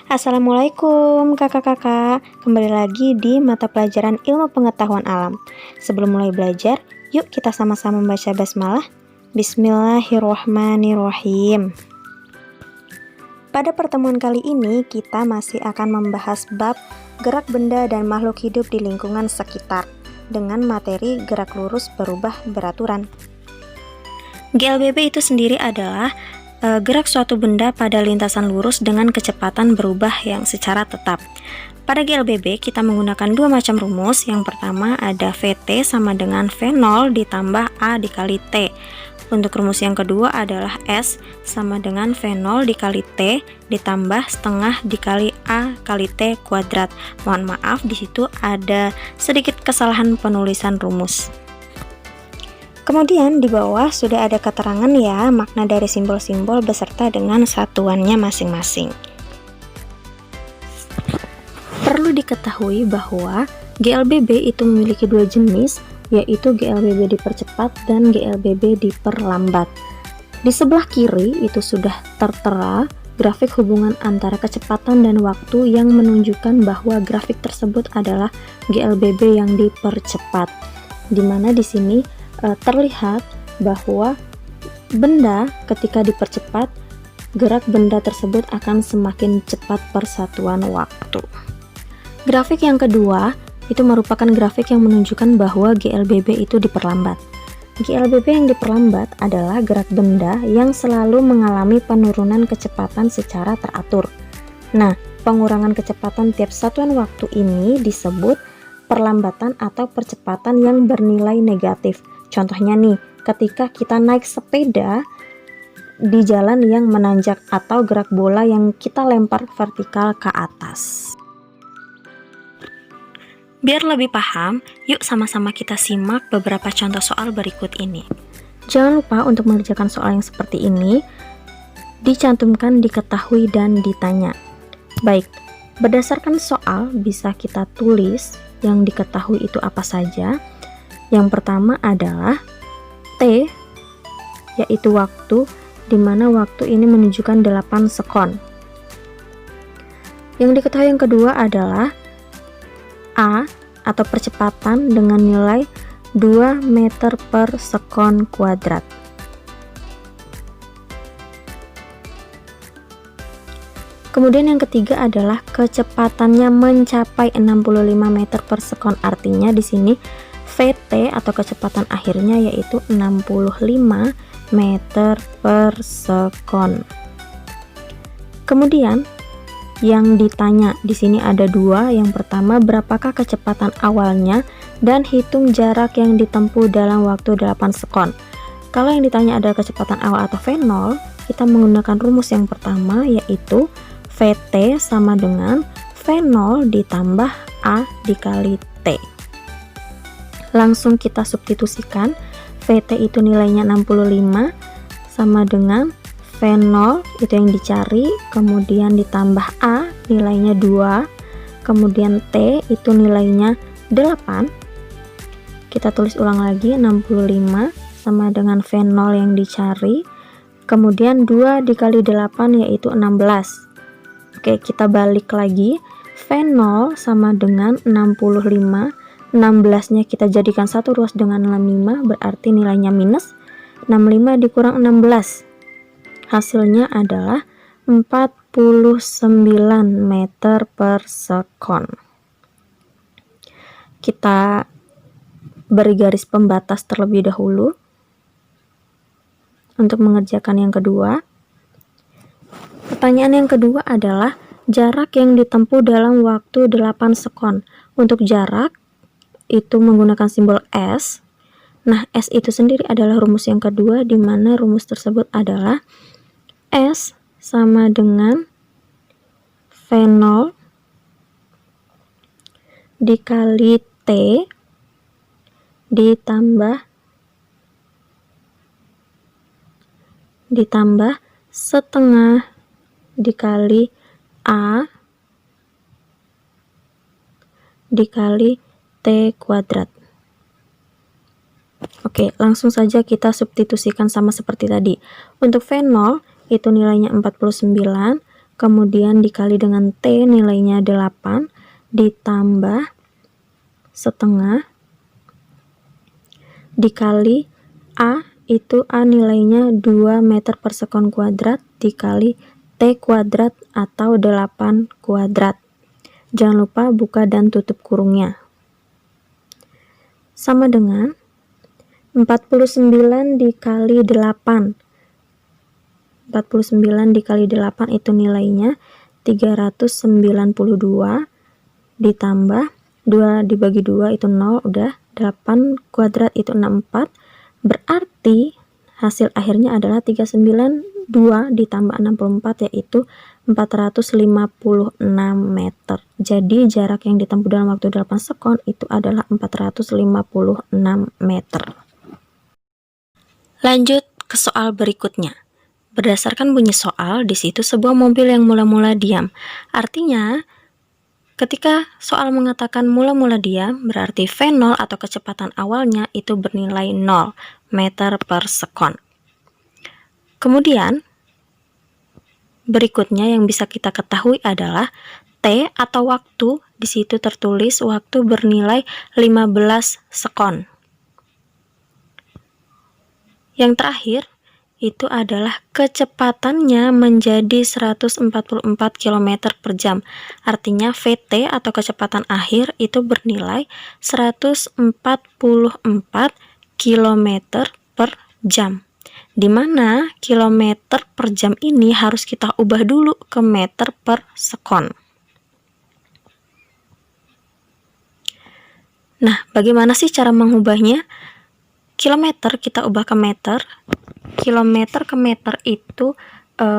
Assalamualaikum kakak-kakak, kembali lagi di mata pelajaran ilmu pengetahuan alam. Sebelum mulai belajar, yuk kita sama-sama membaca basmalah. Bismillahirrohmanirrohim. Pada pertemuan kali ini, kita masih akan membahas bab gerak benda dan makhluk hidup di lingkungan sekitar dengan materi gerak lurus berubah beraturan. GLBB itu sendiri adalah gerak suatu benda pada lintasan lurus dengan kecepatan berubah yang secara tetap. Pada GLBB kita menggunakan dua macam rumus. Yang pertama ada VT sama dengan V0 ditambah A dikali T. Untuk rumus yang kedua adalah S sama dengan V0 dikali T ditambah setengah dikali A kali T kuadrat. Mohon maaf, di situ ada sedikit kesalahan penulisan rumus. Kemudian di bawah sudah ada keterangan ya makna dari simbol-simbol beserta dengan satuannya masing-masing. Perlu diketahui bahwa GLBB itu memiliki dua jenis, yaitu GLBB dipercepat dan GLBB diperlambat. Di sebelah kiri itu sudah tertera grafik hubungan antara kecepatan dan waktu yang menunjukkan bahwa grafik tersebut adalah GLBB yang dipercepat. Di mana di sini terlihat bahwa benda ketika dipercepat, gerak benda tersebut akan semakin cepat persatuan waktu. Grafik yang kedua itu merupakan grafik yang menunjukkan bahwa GLBB itu diperlambat. GLBB yang diperlambat adalah gerak benda yang selalu mengalami penurunan kecepatan secara teratur. Nah, pengurangan kecepatan tiap satuan waktu ini disebut perlambatan atau percepatan yang bernilai negatif. Contohnya nih, ketika kita naik sepeda di jalan yang menanjak atau gerak bola yang kita lempar vertikal ke atas. Biar lebih paham, yuk sama-sama kita simak beberapa contoh soal berikut ini. Jangan lupa untuk mengerjakan soal yang seperti ini, dicantumkan, diketahui, dan ditanya. Baik, berdasarkan soal bisa kita tulis yang diketahui itu apa saja. Yang pertama adalah T, yaitu waktu, di mana waktu ini menunjukkan 8 sekon. Yang diketahui yang kedua adalah A, atau percepatan dengan nilai 2 meter per sekon kuadrat. Kemudian yang ketiga adalah kecepatannya mencapai 65 meter per sekon, artinya di sini VT atau kecepatan akhirnya yaitu 65 meter per sekon. Kemudian yang ditanya di sini ada dua. Yang pertama, berapakah kecepatan awalnya dan hitung jarak yang ditempuh dalam waktu 8 sekon. Kalau yang ditanya adalah kecepatan awal atau V0, kita menggunakan rumus yang pertama yaitu VT sama dengan V0 ditambah A dikali T. Langsung kita substitusikan, VT itu nilainya 65 sama dengan V0 itu yang dicari, kemudian ditambah A nilainya 2, kemudian T itu nilainya 8. Kita tulis ulang lagi, 65 sama dengan V0 yang dicari, kemudian 2 dikali 8 yaitu 16. Oke, kita balik lagi, V0 sama dengan 65, 16-nya kita jadikan satu ruas dengan 65, berarti nilainya minus 65 dikurang 16. Hasilnya adalah 49 meter per sekon. Kita beri garis pembatas terlebih dahulu untuk mengerjakan yang kedua. Pertanyaan yang kedua adalah jarak yang ditempuh dalam waktu 8 sekon. Untuk jarak itu menggunakan simbol S. Nah, S itu sendiri adalah rumus yang kedua, di mana rumus tersebut adalah S sama dengan V0 dikali T ditambah setengah dikali A dikali T kuadrat. Oke, langsung saja kita substitusikan sama seperti tadi. Untuk V0 itu nilainya 49, kemudian dikali dengan T nilainya 8, ditambah setengah, dikali A, itu A nilainya 2 meter per sekon kuadrat, dikali T kuadrat atau 8 kuadrat. Jangan lupa buka dan tutup kurungnya. Sama dengan 49 dikali 8. 49 dikali 8 itu nilainya 392, ditambah 2 dibagi 2 itu 0, udah 8 kuadrat itu 64, berarti hasil akhirnya adalah 392 ditambah 64 yaitu 456 meter. Jadi jarak yang ditempuh dalam waktu 8 sekon itu adalah 456 meter. Lanjut ke soal berikutnya. Berdasarkan bunyi soal, di situ sebuah mobil yang mula-mula diam. Artinya, ketika soal mengatakan mula-mula diam, berarti V0 atau kecepatan awalnya itu bernilai 0 meter per sekon. Kemudian, berikutnya yang bisa kita ketahui adalah T atau waktu. Di situ tertulis waktu bernilai 15 sekon. Yang terakhir, itu adalah kecepatannya menjadi 144 km per jam. Artinya VT atau kecepatan akhir itu bernilai 144 km per jam. Di mana kilometer per jam ini harus kita ubah dulu ke meter per sekon. Nah, bagaimana sih cara mengubahnya? Kilometer kita ubah ke meter. Kilometer ke meter itu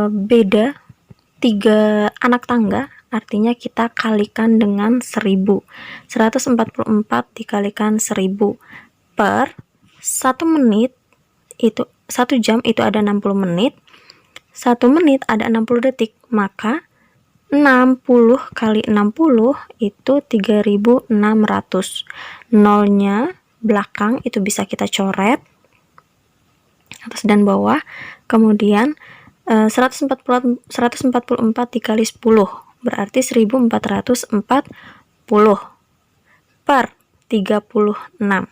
beda 3 anak tangga, artinya kita kalikan dengan 1000. 144 dikalikan 1000 per 1 menit itu 1 jam itu ada 60 menit. 1 menit ada 60 detik, maka 60 kali 60 itu 3600. Nolnya belakang itu bisa kita coret atas dan bawah, kemudian 144 dikali 10 berarti 1440 per 36.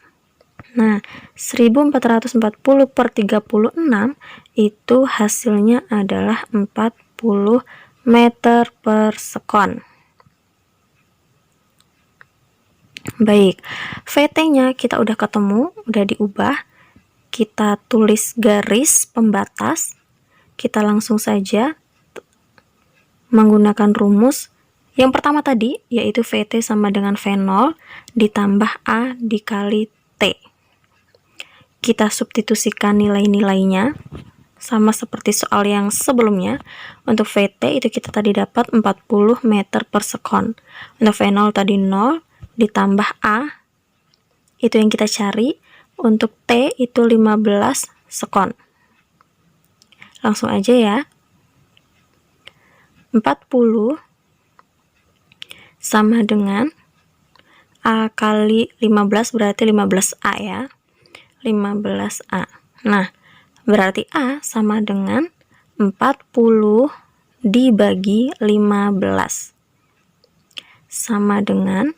Nah, 1440 per 36 itu hasilnya adalah 40 meter per sekon. Baik, VT-nya kita udah ketemu, udah diubah. Kita tulis garis pembatas. Kita langsung saja menggunakan rumus yang pertama tadi, yaitu VT sama dengan V0 ditambah A dikali T. Kita substitusikan nilai-nilainya sama seperti soal yang sebelumnya. Untuk VT itu kita tadi dapat 40 meter per sekon. Untuk V0 tadi 0 ditambah A itu yang kita cari. Untuk T itu 15 sekon. Langsung aja ya. 40 sama dengan A kali 15 berarti 15A ya. 15A. Nah, berarti A sama dengan 40 dibagi 15. Sama dengan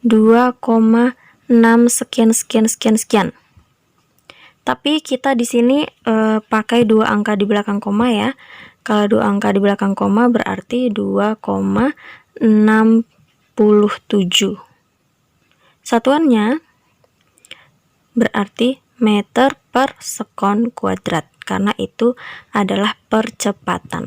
2,6 sekian. Tapi kita di sini pakai 2 angka di belakang koma ya. Kalau 2 angka di belakang koma berarti 2,67. Satuannya berarti meter per sekon kuadrat, karena itu adalah percepatan.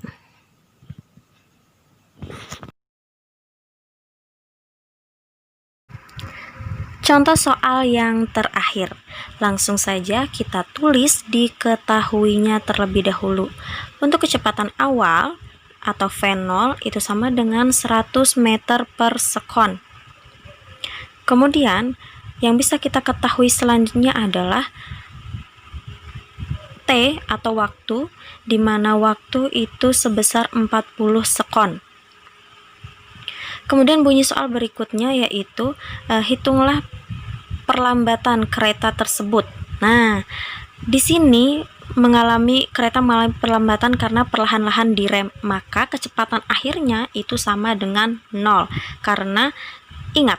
Contoh soal yang terakhir, langsung saja kita tulis diketahuinya terlebih dahulu. Untuk kecepatan awal atau V0 itu sama dengan 100 meter per sekon. Kemudian yang bisa kita ketahui selanjutnya adalah T atau waktu, di mana waktu itu sebesar 40 sekon. Kemudian bunyi soal berikutnya yaitu hitunglah perlambatan kereta tersebut. Nah, di sini kereta mengalami perlambatan karena perlahan-lahan direm, maka kecepatan akhirnya itu sama dengan 0 karena ingat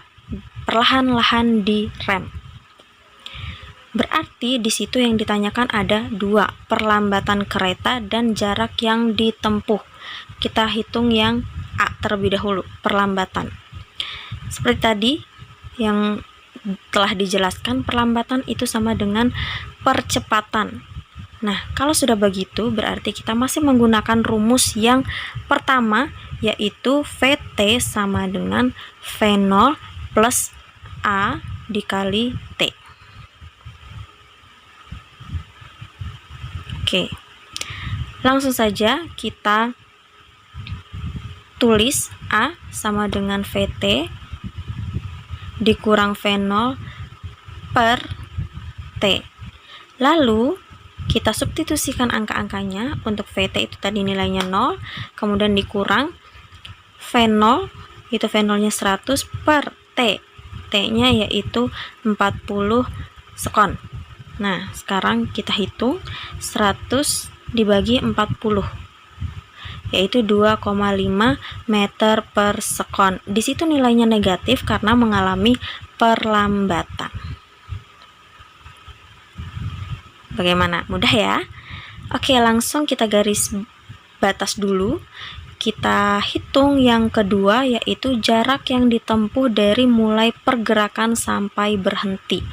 perlahan-lahan direm. Berarti di situ yang ditanyakan ada 2, perlambatan kereta dan jarak yang ditempuh. Kita hitung yang A terlebih dahulu, perlambatan. Seperti tadi yang telah dijelaskan, perlambatan itu sama dengan percepatan. Nah, kalau sudah begitu berarti kita masih menggunakan rumus yang pertama, yaitu VT sama dengan V0 plus A dikali T. Oke, langsung saja kita tulis A sama dengan VT dikurang V0 per T. Lalu kita substitusikan angka-angkanya. Untuk VT itu tadi nilainya 0, kemudian dikurang V0 itu V0-nya 100 per T. T-nya yaitu 40 sekon. Nah, sekarang kita hitung 100 dibagi 40 yaitu 2,5 meter per sekon. Di situ nilainya negatif karena mengalami perlambatan. Bagaimana? Mudah ya? Oke, langsung kita garis batas dulu. Kita hitung yang kedua, yaitu jarak yang ditempuh dari mulai pergerakan sampai berhenti.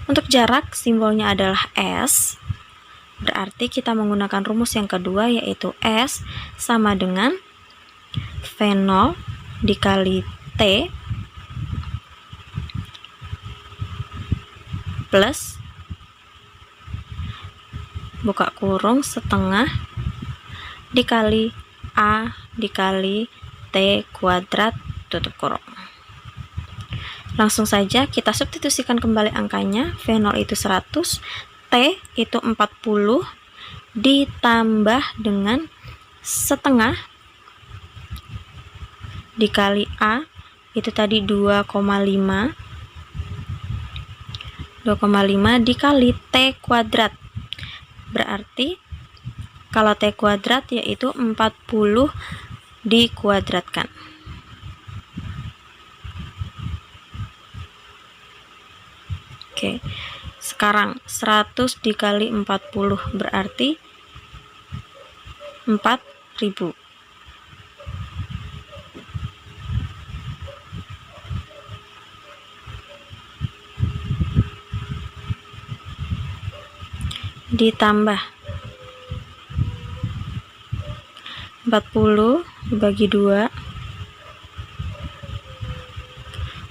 Untuk jarak, simbolnya adalah S. Berarti kita menggunakan rumus yang kedua, yaitu S sama dengan V0 dikali T plus buka kurung setengah dikali A dikali T kuadrat tutup kurung. Langsung saja kita substitusikan kembali angkanya. V0 itu 100, T itu 40 ditambah dengan setengah dikali A itu tadi 2,5 dikali T kuadrat. Berarti kalau T kuadrat yaitu 40 dikuadratkan. Oke, sekarang 100 dikali 40 berarti 4000. Ditambah 40 dibagi 2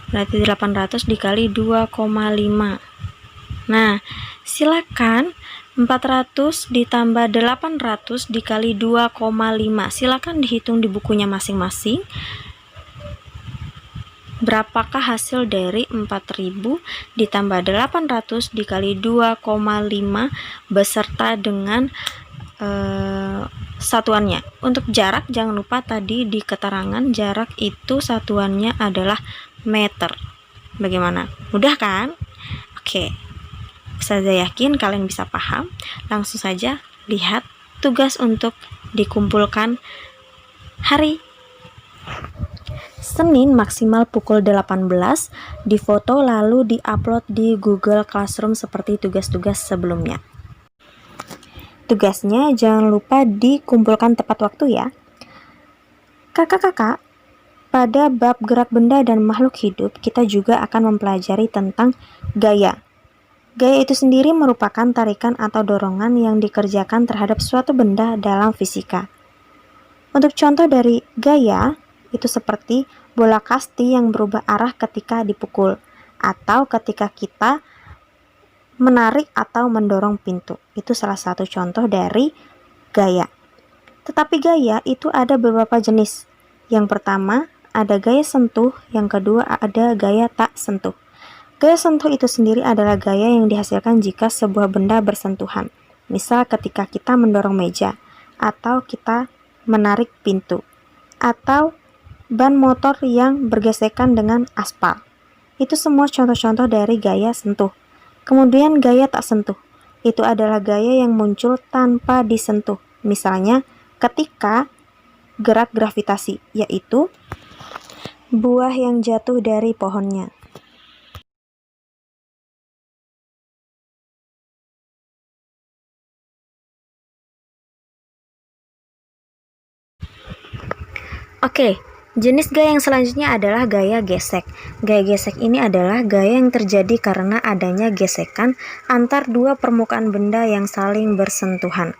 berarti 800 dikali 2,5. Nah, silakan 400 ditambah 800 dikali 2,5. Silakan dihitung di bukunya masing-masing. Berapakah hasil dari 4000 ditambah 800 dikali 2,5 beserta dengan satuannya. Untuk jarak jangan lupa tadi di keterangan jarak itu satuannya adalah meter. Bagaimana? Mudah kan? Oke. Saya yakin kalian bisa paham. Langsung saja lihat tugas untuk dikumpulkan hari Senin maksimal pukul 18, difoto lalu diupload di Google Classroom seperti tugas-tugas sebelumnya. Tugasnya jangan lupa dikumpulkan tepat waktu ya. Kakak-kakak, pada bab gerak benda dan makhluk hidup kita juga akan mempelajari tentang gaya. Gaya itu sendiri merupakan tarikan atau dorongan yang dikerjakan terhadap suatu benda dalam fisika. Untuk contoh dari gaya, itu seperti bola kasti yang berubah arah ketika dipukul, atau ketika kita menarik atau mendorong pintu. Itu salah satu contoh dari gaya. Tetapi gaya itu ada beberapa jenis. Yang pertama, ada gaya sentuh, yang kedua ada gaya tak sentuh. Gaya sentuh itu sendiri adalah gaya yang dihasilkan jika sebuah benda bersentuhan. Misal ketika kita mendorong meja, atau kita menarik pintu, atau ban motor yang bergesekan dengan aspal. Itu semua contoh-contoh dari gaya sentuh. Kemudian gaya tak sentuh. itu adalah gaya yang muncul tanpa disentuh. Misalnya, ketika gerak gravitasi, yaitu buah yang jatuh dari pohonnya. Oke, jenis gaya yang selanjutnya adalah gaya gesek. Gaya gesek ini adalah gaya yang terjadi karena adanya gesekan antar dua permukaan benda yang saling bersentuhan.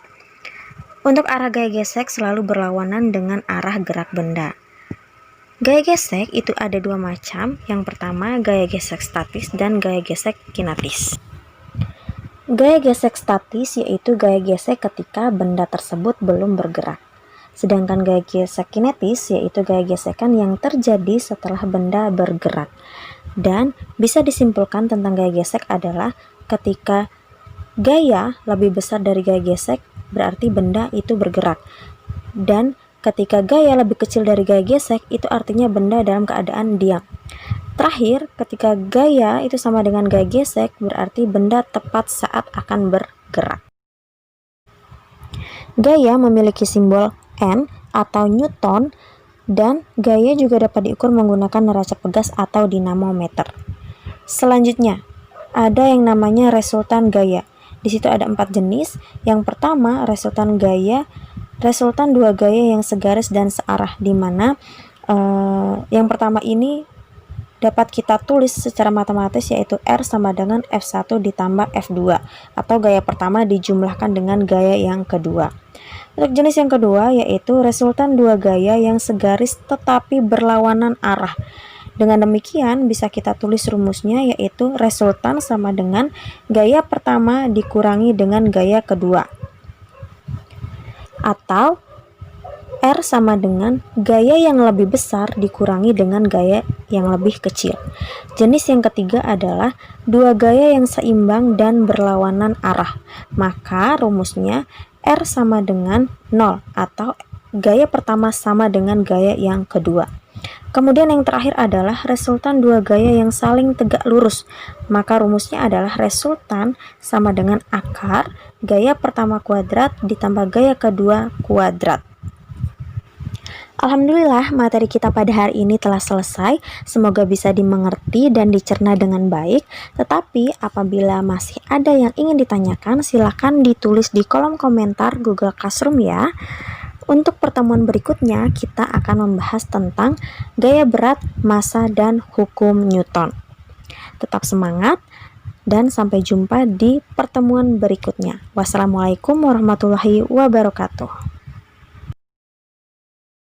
Untuk arah gaya gesek selalu berlawanan dengan arah gerak benda. Gaya gesek itu ada dua macam. Yang pertama, gaya gesek statis dan gaya gesek kinetis. Gaya gesek statis yaitu gaya gesek ketika benda tersebut belum bergerak. Sedangkan gaya gesek kinetis yaitu gaya gesekan yang terjadi setelah benda bergerak. Dan bisa disimpulkan tentang gaya gesek adalah ketika gaya lebih besar dari gaya gesek, berarti benda itu bergerak. Dan ketika gaya lebih kecil dari gaya gesek, itu artinya benda dalam keadaan diam. Terakhir, ketika gaya itu sama dengan gaya gesek, berarti benda tepat saat akan bergerak. Gaya memiliki simbol N atau Newton, dan gaya juga dapat diukur menggunakan neraca pegas atau dinamometer. Selanjutnya, ada yang namanya resultan gaya. Di situ ada 4 jenis. Yang pertama, resultan gaya, resultan dua gaya yang segaris dan searah, di mana yang pertama ini dapat kita tulis secara matematis, yaitu R sama dengan F1 ditambah F2, atau gaya pertama dijumlahkan dengan gaya yang kedua. Untuk jenis yang kedua yaitu resultan dua gaya yang segaris tetapi berlawanan arah. Dengan demikian bisa kita tulis rumusnya, yaitu resultan sama dengan gaya pertama dikurangi dengan gaya kedua, atau R sama dengan gaya yang lebih besar dikurangi dengan gaya yang lebih kecil. Jenis yang ketiga adalah dua gaya yang seimbang dan berlawanan arah. Maka rumusnya R sama dengan 0, atau gaya pertama sama dengan gaya yang kedua. Kemudian yang terakhir adalah resultan dua gaya yang saling tegak lurus. Maka rumusnya adalah resultan sama dengan akar gaya pertama kuadrat ditambah gaya kedua kuadrat. Alhamdulillah, materi kita pada hari ini telah selesai. Semoga bisa dimengerti dan dicerna dengan baik. Tetapi apabila masih ada yang ingin ditanyakan, silakan ditulis di kolom komentar Google Classroom ya. Untuk pertemuan berikutnya, kita akan membahas tentang gaya berat, massa, dan hukum Newton. Tetap semangat dan sampai jumpa di pertemuan berikutnya. Wassalamualaikum warahmatullahi wabarakatuh.